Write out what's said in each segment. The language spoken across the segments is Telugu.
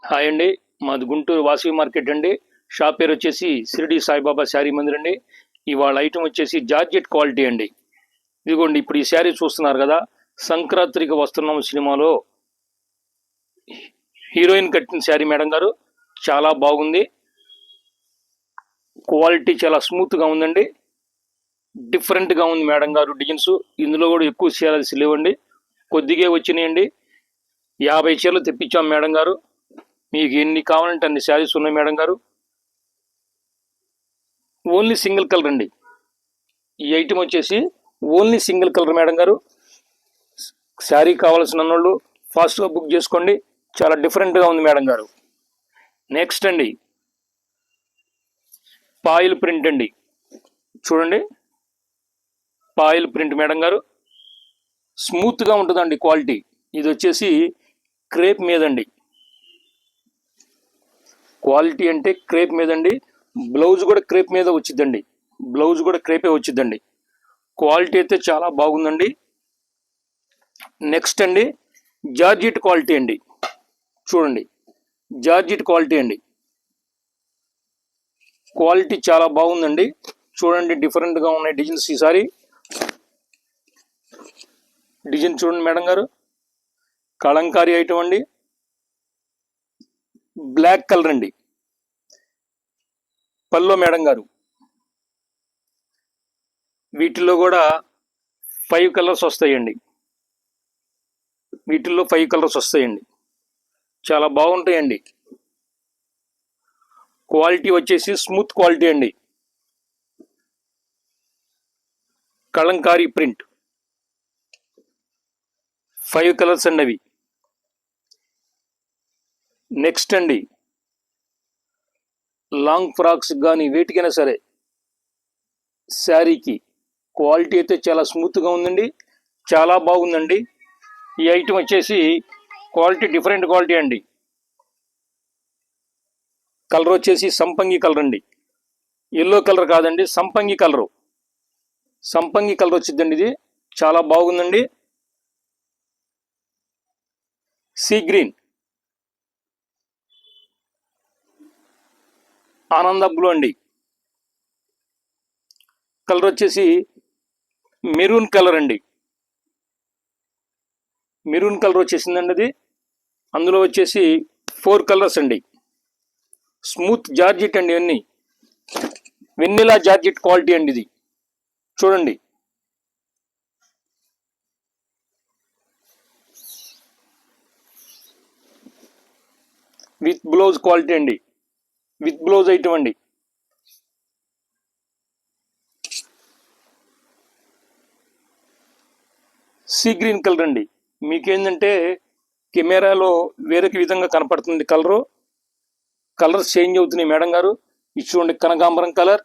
హాయ్ అండి. మాది గుంటూరు వాసవి మార్కెట్ అండి. షాప్ పేరు వచ్చేసి షిరిడి సాయిబాబా శారీ మందిర్ అండి. ఇవాళ ఐటమ్ వచ్చేసి జార్జెట్ క్వాలిటీ అండి. ఇదిగోండి, ఇప్పుడు ఈ శారీ చూస్తున్నారు కదా, సంక్రాంతికి వస్తున్నాం సినిమాలో హీరోయిన్ కట్టిన శారీ మేడం గారు. చాలా బాగుంది, క్వాలిటీ చాలా స్మూత్గా ఉందండి. డిఫరెంట్గా ఉంది మేడం గారు డిజైన్స్. ఇందులో కూడా ఎక్కువ శారీస్ లేవండి, కొద్దిగా వచ్చినాయండి. 50 చీరలు తెప్పించాం మేడం గారు. మీకు ఎన్ని కావాలంటే అన్ని శారీస్ ఉన్నాయి మేడం గారు. ఓన్లీ సింగిల్ కలర్ అండి. ఈ ఐటమ్ వచ్చేసి ఓన్లీ సింగిల్ కలర్ మేడం గారు. శారీ కావాల్సిన వాళ్ళు ఫాస్ట్గా బుక్ చేసుకోండి. చాలా డిఫరెంట్గా ఉంది మేడం గారు. నెక్స్ట్ అండి, పాయిల్ ప్రింట్ అండి. చూడండి, పాయిల్ ప్రింట్ మేడం గారు. స్మూత్గా ఉంటుందండి క్వాలిటీ. ఇది వచ్చేసి క్రేప్ మీదండి. క్వాలిటీ అంటే క్రేప్ మీదండి. బ్లౌజ్ కూడా క్రేప్ మీద వచ్చిద్దండి. బ్లౌజ్ కూడా క్రేపే వచ్చిద్దండి. క్వాలిటీ అయితే చాలా బాగుందండి. నెక్స్ట్ అండి, జార్జెట్ క్వాలిటీ అండి. చూడండి, జార్జెట్ క్వాలిటీ అండి. క్వాలిటీ చాలా బాగుందండి. చూడండి, డిఫరెంట్గా ఉన్నాయి డిజైన్స్. ఈసారి డిజైన్ చూడండి మేడం గారు. కలంకారీ ఐటమ్ అండి. బ్లాక్ కలర్ అండి పల్లో మేడం గారు. వీటిల్లో కూడా 5 కలర్స్ వస్తాయండి. వీటిల్లో 5 కలర్స్ వస్తాయండి. చాలా బాగుంటాయండి. క్వాలిటీ వచ్చేసి స్మూత్ క్వాలిటీ అండి. కలంకారీ ప్రింట్ 5 కలర్స్ అండి అవి. నెక్స్ట్ అండి, లాంగ్ ఫ్రాక్స్ కానీ వేటికైనా సరే శారీకి క్వాలిటీ అయితే చాలా స్మూత్గా ఉందండి. చాలా బాగుందండి. ఈ ఐటమ్ వచ్చేసి క్వాలిటీ డిఫరెంట్ క్వాలిటీ అండి. కలర్ వచ్చేసి సంపంగి కలర్ అండి. ఎల్లో కలర్ కాదండి, సంపంగి కలరు. సంపంగి కలర్ వచ్చిందండి. ఇది చాలా బాగుందండి. సీ గ్రీన్, ఆనంద బ్లూ అండి. కలర్ వచ్చేసి మెరూన్ కలర్ అండి. మెరూన్ కలర్ వచ్చేసిందండి అది. అందులో వచ్చేసి 4 కలర్స్ అండి. స్మూత్ జార్జెట్ అండి. ఇవన్నీ వెన్నెలా జార్జెట్ క్వాలిటీ అండి. ఇది చూడండి, విత్ బ్లౌజ్ క్వాలిటీ అండి. విత్ బ్లౌజ్ ఐటమ్ అండి. సీ గ్రీన్ కలర్ అండి. మీకేంటంటే కెమెరాలో వేరొక విధంగా కనపడుతుంది కలరు. కలర్స్ చేంజ్ అవుతున్నాయి మేడం గారు. ఇది చూడండి, కనకాంబరం కలర్,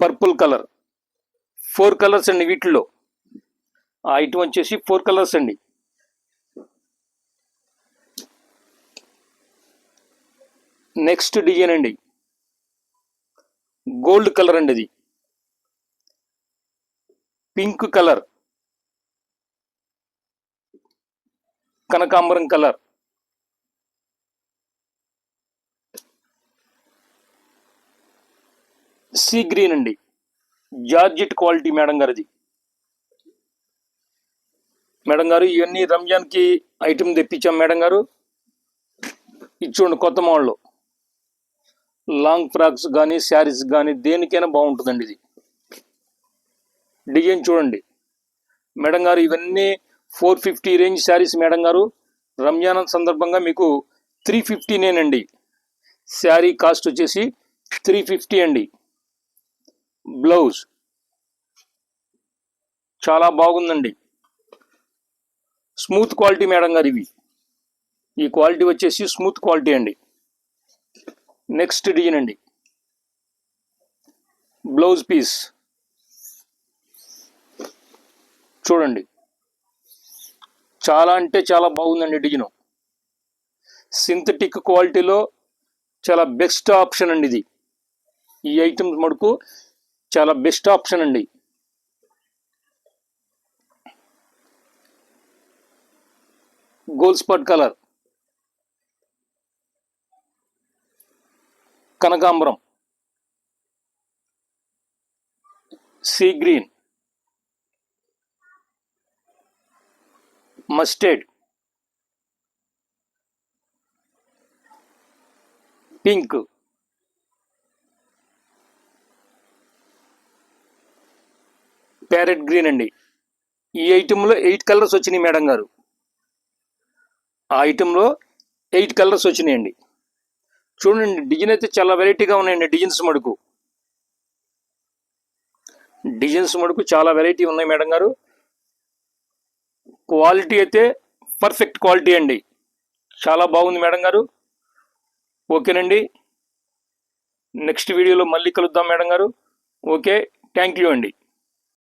పర్పుల్ కలర్. 4 కలర్స్ అండి వీటిల్లో. ఆ ఐటమ్ వచ్చేసి 4 కలర్స్ అండి. నెక్స్ట్ డిజైన్ అండి, గోల్డ్ కలర్ అండి. అది పింక్ కలర్, కనకాంబరం కలర్, సీ గ్రీన్ అండి. జార్జెట్ క్వాలిటీ మేడం గారు. అది మేడం గారు, ఇవన్నీ రంజాన్కి ఐటమ్ తెప్పించాం మేడం గారు. ఇచ్చుకోండి, కొత్త మోడల్ లాంగ్ ఫ్రాక్స్ కానీ శారీస్ కానీ దేనికైనా బాగుంటుందండి. ఇది డిజైన్ చూడండి మేడం గారు. ఇవన్నీ 450 రేంజ్ శారీస్ మేడం గారు. రంజాన్ సందర్భంగా మీకు 350నేనండి. శారీ కాస్ట్ వచ్చేసి 350 అండి. బ్లౌజ్ చాలా బాగుందండి. స్మూత్ క్వాలిటీ మేడం గారు. ఇవి ఈ క్వాలిటీ వచ్చేసి స్మూత్ క్వాలిటీ అండి. నెక్స్ట్ డిజైన్ అండి, బ్లౌజ్ పీస్ చూడండి. చాలా అంటే చాలా బాగుందండి డిజైన్. సింథటిక్ క్వాలిటీలో చాలా బెస్ట్ ఆప్షన్ అండి ఇది. ఈ ఐటమ్స్ మటుకు చాలా బెస్ట్ ఆప్షన్ అండి. గోల్డ్ స్పాట్ కలర్, కనకాంబరం, sea green, mustard, pink, parrot green అండి. ఈ ఐటెంలో 8 కలర్స్ వచ్చినాయి మేడం గారు. ఆ ఐటెంలో 8 కలర్స్ వచ్చినాయండి. చూడండి, డిజైన్ అయితే చాలా వెరైటీగా ఉన్నాయండి. డిజైన్స్ మడుకు చాలా వెరైటీ ఉన్నాయి మేడం గారు. క్వాలిటీ అయితే పర్ఫెక్ట్ క్వాలిటీ అండి. చాలా బాగుంది మేడం గారు. ఓకేనండి, నెక్స్ట్ వీడియోలో మళ్ళీ కలుద్దాం మేడం గారు. ఓకే, థ్యాంక్ యూ అండి.